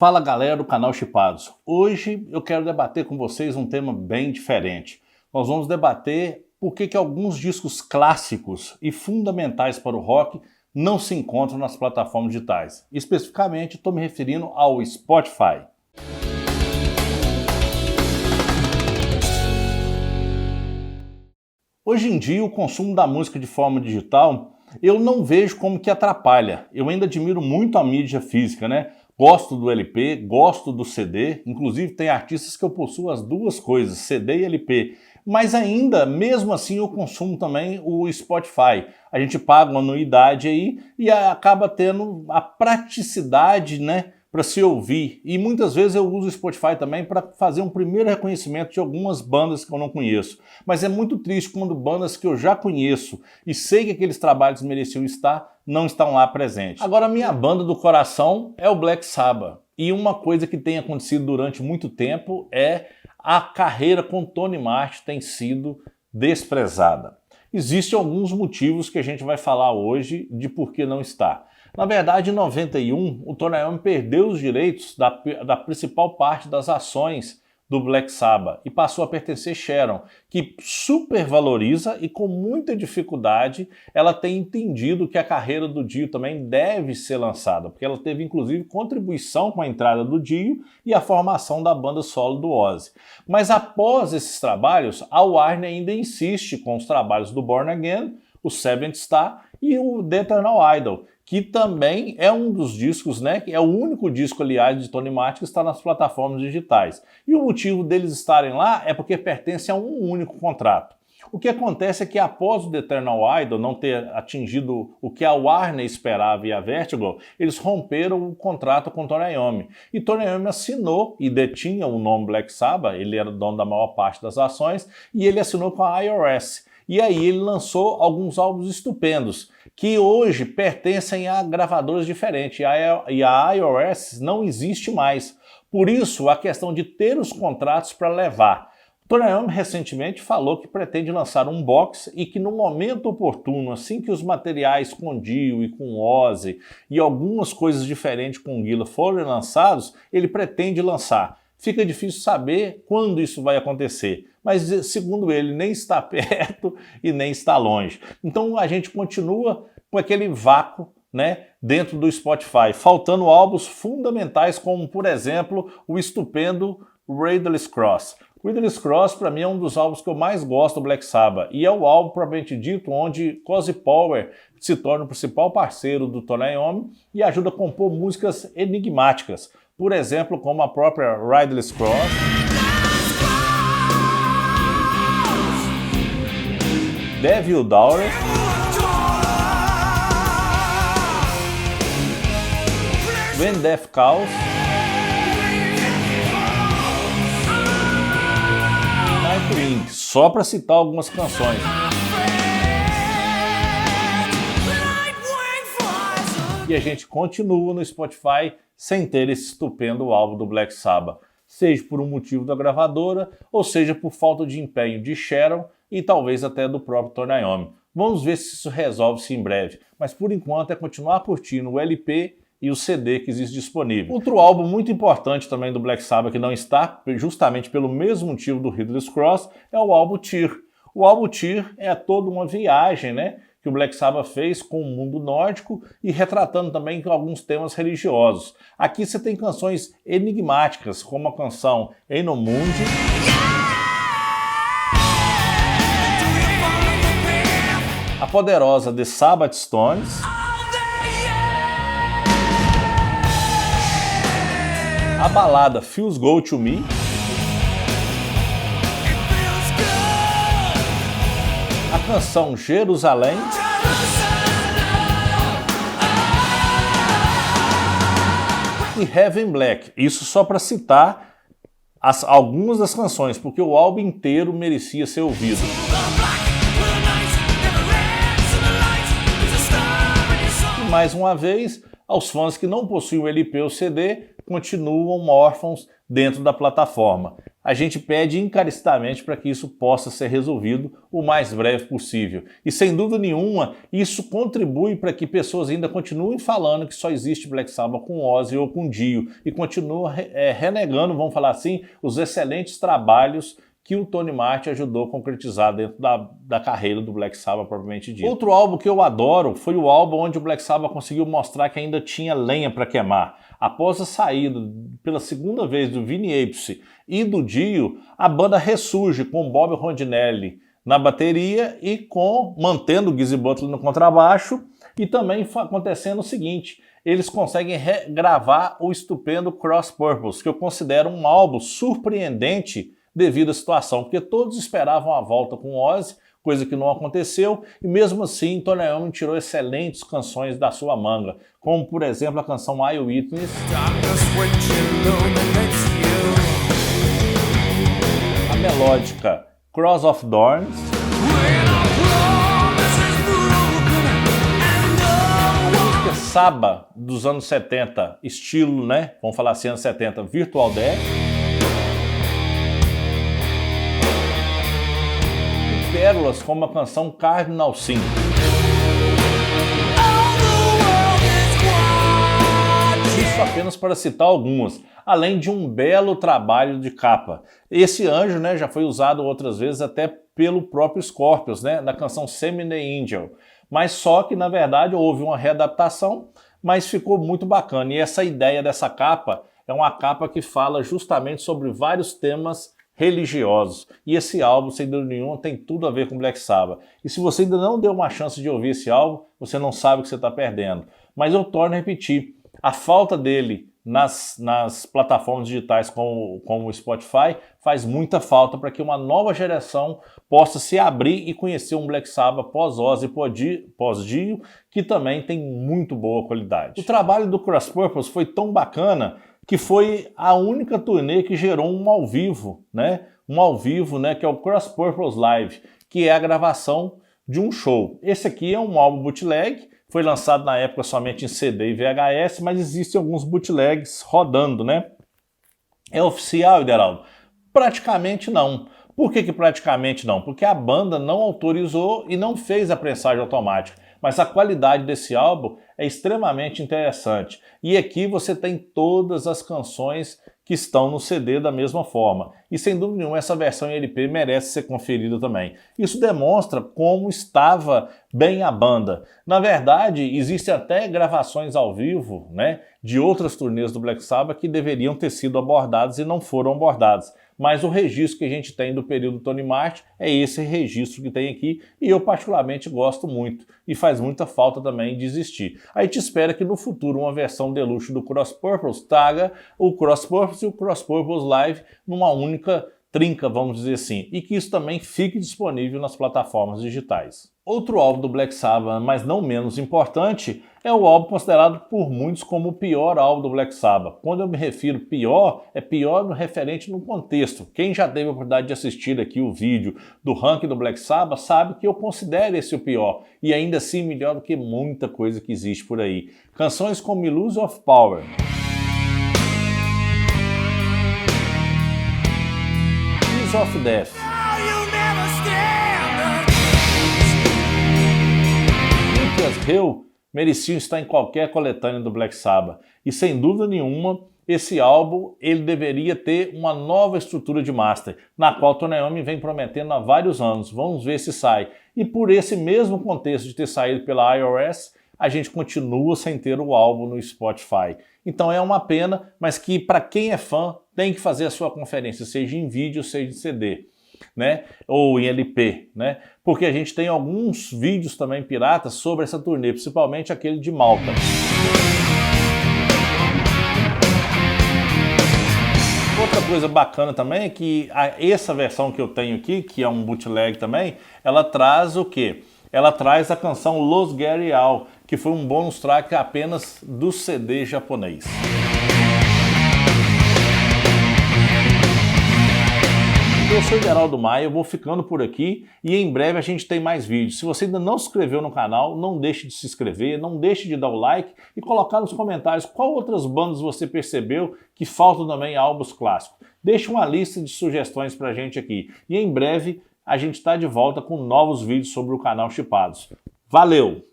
Fala galera do canal Chipados. Hoje eu quero debater com vocês um tema bem diferente. Nós vamos debater por que alguns discos clássicos e fundamentais para o rock não se encontram nas plataformas digitais. Especificamente estou me referindo ao Spotify. Hoje em dia o consumo da música de forma digital eu não vejo como que atrapalha. Eu ainda admiro muito a mídia física, né? Gosto do LP, gosto do CD, inclusive tem artistas que eu possuo as duas coisas, CD e LP. Mas ainda, mesmo assim, eu consumo também o Spotify. A gente paga uma anuidade aí e acaba tendo a praticidade, né, para se ouvir. E muitas vezes eu uso o Spotify também para fazer um primeiro reconhecimento de algumas bandas que eu não conheço. Mas é muito triste quando bandas que eu já conheço e sei que aqueles trabalhos mereciam estar, não estão lá presentes. Agora, a minha banda do coração é o Black Sabbath. E uma coisa que tem acontecido durante muito tempo é a carreira com Tony Martin tem sido desprezada. Existem alguns motivos que a gente vai falar hoje de por que não está. Na verdade, em 91, o Tony Iommi perdeu os direitos da principal parte das ações do Black Sabbath e passou a pertencer a Sharon, que supervaloriza e com muita dificuldade ela tem entendido que a carreira do Dio também deve ser lançada, porque ela teve inclusive contribuição com a entrada do Dio e a formação da banda solo do Ozzy. Mas após esses trabalhos, a Warner ainda insiste com os trabalhos do Born Again, o Seventh Star e o The Eternal Idol, que também é um dos discos, né? É o único disco, aliás, de Tony Martin que está nas plataformas digitais. E o motivo deles estarem lá é porque pertencem a um único contrato. O que acontece é que após o The Eternal Idol não ter atingido o que a Warner esperava e a Vertigo, eles romperam o contrato com Tony Iommi. E Tony Iommi assinou e detinha o nome Black Sabbath, ele era dono da maior parte das ações, e ele assinou com a IRS. E aí ele lançou alguns álbuns estupendos, que hoje pertencem a gravadoras diferentes, e a IRS não existe mais. Por isso, a questão de ter os contratos para levar. Tony Iommi recentemente falou que pretende lançar um box e que no momento oportuno, assim que os materiais com Dio e com Ozzy e algumas coisas diferentes com Gillan forem lançados, ele pretende lançar. Fica difícil saber quando isso vai acontecer, mas segundo ele nem está perto e nem está longe. Então a gente continua com aquele vácuo, né, dentro do Spotify, faltando álbuns fundamentais como, por exemplo, o estupendo Riddler's Cross. Riddler's Cross, para mim, é um dos álbuns que eu mais gosto do Black Sabbath, e é o álbum, propriamente dito, onde Cozy Powell se torna o principal parceiro do Tony Iommi e ajuda a compor músicas enigmáticas, por exemplo, como a própria Riddler's Cross, Devil Daughter, When Death Calls, Nightwing, só para citar algumas canções. E a gente continua no Spotify sem ter esse estupendo álbum do Black Sabbath, seja por um motivo da gravadora, ou seja por falta de empenho de Sharon e talvez até do próprio Tony Iommi. Vamos ver se isso resolve-se em breve, mas por enquanto é continuar curtindo o LP e o CD que existe disponível. Outro álbum muito importante também do Black Sabbath que não está, justamente pelo mesmo motivo do Riddler's Cross, é o álbum Tyr. O álbum Tyr é toda uma viagem, né, que o Black Sabbath fez com o mundo nórdico e retratando também alguns temas religiosos. Aqui você tem canções enigmáticas, como a canção Eino Mundi, a poderosa The Sabbath Stones, a balada Feels Good to Me, a canção Jerusalém e Heaven Black. Isso só para citar algumas das canções, porque o álbum inteiro merecia ser ouvido. E mais uma vez, aos fãs que não possuem o LP ou CD, continuam órfãos dentro da plataforma. a gente pede encarecidamente para que isso possa ser resolvido o mais breve possível. E sem dúvida nenhuma, isso contribui para que pessoas ainda continuem falando que só existe Black Sabbath com Ozzy ou com Dio e continuam renegando, vamos falar assim, os excelentes trabalhos que o Tony Martin ajudou a concretizar dentro da carreira do Black Sabbath propriamente dito. Outro álbum que eu adoro foi o álbum onde o Black Sabbath conseguiu mostrar que ainda tinha lenha para queimar. Após a saída pela segunda vez do Vinnie Appice e do Dio, a banda ressurge com Bob Rondinelli na bateria e mantendo o Geezer Butler no contrabaixo, e também acontecendo o seguinte: eles conseguem regravar o estupendo Cross Purpose, que eu considero um álbum surpreendente devido à situação, porque todos esperavam a volta com Ozzy, coisa que não aconteceu, e mesmo assim Tony Iommi tirou excelentes canções da sua manga, como por exemplo a canção I Witness, a melódica Cross of Thorns, a música Saba dos anos 70, estilo, né, vamos falar assim, anos 70, Virtual Death, pérolas como a canção Cardinal Sin. Isso apenas para citar algumas, além de um belo trabalho de capa. Esse anjo, né, já foi usado outras vezes até pelo próprio Scorpions, né, na canção Semi the Angel, mas só que na verdade houve uma readaptação, mas ficou muito bacana. E essa ideia dessa capa é uma capa que fala justamente sobre vários temas religiosos. E esse álbum, sem dúvida nenhuma, tem tudo a ver com Black Sabbath. E se você ainda não deu uma chance de ouvir esse álbum, você não sabe o que você está perdendo. Mas eu torno a repetir, a falta dele nas plataformas digitais como o Spotify faz muita falta para que uma nova geração possa se abrir e conhecer um Black Sabbath pós-Ozzy e pós-Dio, que também tem muito boa qualidade. O trabalho do Cross Purpose foi tão bacana que foi a única turnê que gerou um ao vivo, né? Um ao vivo, né? Que é o Cross Purpose Live, que é a gravação de um show. Esse aqui é um álbum bootleg, foi lançado na época somente em CD e VHS, mas existem alguns bootlegs rodando, né? É oficial, Ideraldo? Praticamente não. Por que praticamente não? Porque a banda não autorizou e não fez a prensagem automática. Mas a qualidade desse álbum é extremamente interessante. E aqui você tem todas as canções que estão no CD da mesma forma. E sem dúvida nenhuma essa versão em LP merece ser conferida também. Isso demonstra como estava bem a banda. Na verdade, existem até gravações ao vivo, né, de outras turnês do Black Sabbath que deveriam ter sido abordadas e não foram abordadas. Mas o registro que a gente tem do período Tony Martin é esse registro que tem aqui, e eu particularmente gosto muito, e faz muita falta também de existir. A gente espera que no futuro uma versão deluxe do Cross Purpose traga o Cross Purpose e o Cross Purpose Live numa única trinca, vamos dizer assim, e que isso também fique disponível nas plataformas digitais. Outro álbum do Black Sabbath, mas não menos importante, é o álbum considerado por muitos como o pior álbum do Black Sabbath. Quando eu me refiro pior, é pior no referente no contexto. Quem já teve a oportunidade de assistir aqui o vídeo do ranking do Black Sabbath sabe que eu considero esse o pior, e ainda assim melhor do que muita coisa que existe por aí. Canções como Illusion of Power, of Death, Hill mereciam estar em qualquer coletânea do Black Sabbath, e sem dúvida nenhuma esse álbum ele deveria ter uma nova estrutura de master, na qual Tony Iommi vem prometendo há vários anos. Vamos ver se sai. E por esse mesmo contexto de ter saído pela iOS, a gente continua sem ter o álbum no Spotify. Então é uma pena, mas que para quem é fã tem que fazer a sua conferência, seja em vídeo, seja em CD, né? Ou em LP, né? Porque a gente tem alguns vídeos também piratas sobre essa turnê, principalmente aquele de Malta. Outra coisa bacana também é que essa versão que eu tenho aqui, que é um bootleg também, ela traz o quê? Ela traz a canção Los Gary Al, que foi um bônus track apenas do CD japonês. eu sou o Ideraldo Maia, eu vou ficando por aqui e em breve a gente tem mais vídeos. Se você ainda não se inscreveu no canal, não deixe de se inscrever, não deixe de dar o like e colocar nos comentários qual outras bandas você percebeu que faltam também álbuns clássicos. Deixe uma lista de sugestões pra gente aqui. E em breve a gente está de volta com novos vídeos sobre o canal Chipados. Valeu!